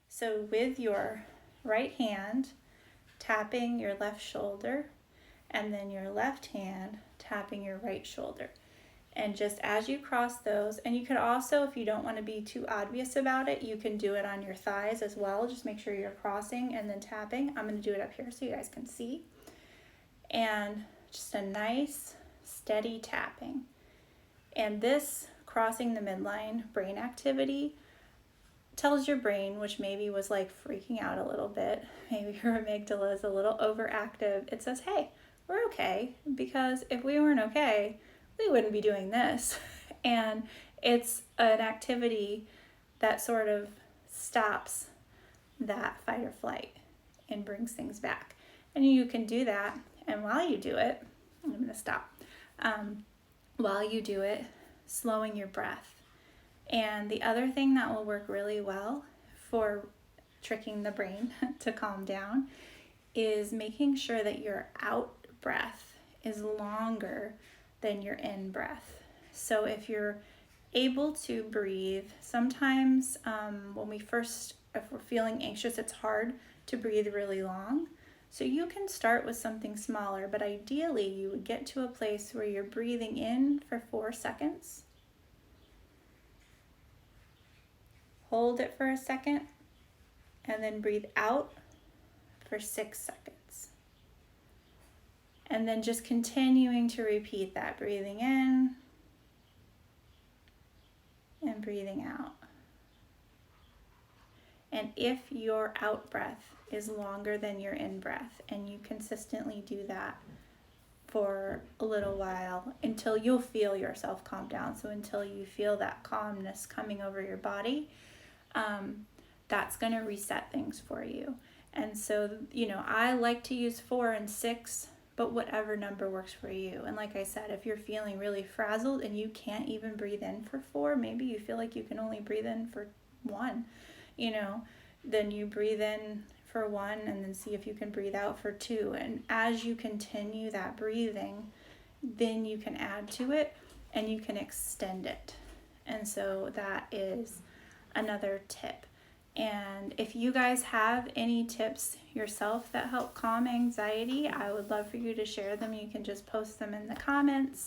So with your right hand tapping your left shoulder, and then your left hand tapping your right shoulder. And just as you cross those, and you could also, if you don't want to be too obvious about it, you can do it on your thighs as well. Just make sure you're crossing and then tapping. I'm going to do it up here so you guys can see. And just a nice steady tapping. And this crossing the midline brain activity tells your brain, which maybe was like freaking out a little bit, maybe your amygdala is a little overactive, it says, hey, we're okay, because if we weren't okay, we wouldn't be doing this. And it's an activity that sort of stops that fight or flight and brings things back. And you can do that, and while you do it, I'm going to stop. While you do it, slowing your breath. And the other thing that will work really well for tricking the brain to calm down is making sure that your out breath is longer than your in breath. So if you're able to breathe, sometimes if we're feeling anxious, it's hard to breathe really long. So you can start with something smaller, but ideally you would get to a place where you're breathing in for 4 seconds. Hold it for a second, and then breathe out for 6 seconds. And then just continuing to repeat that, breathing in and breathing out. And if your out breath is longer than your in breath, and you consistently do that for a little while until you'll feel yourself calm down, so until you feel that calmness coming over your body, that's going to reset things for you. And so, I like to use 4 and 6, but whatever number works for you. And like I said, if you're feeling really frazzled and you can't even breathe in for 4, maybe you feel like you can only breathe in for 1, then you breathe in for 1 and then see if you can breathe out for 2. And as you continue that breathing, then you can add to it and you can extend it. And so that is another tip. And if you guys have any tips yourself that help calm anxiety, I would love for you to share them. You can just post them in the comments.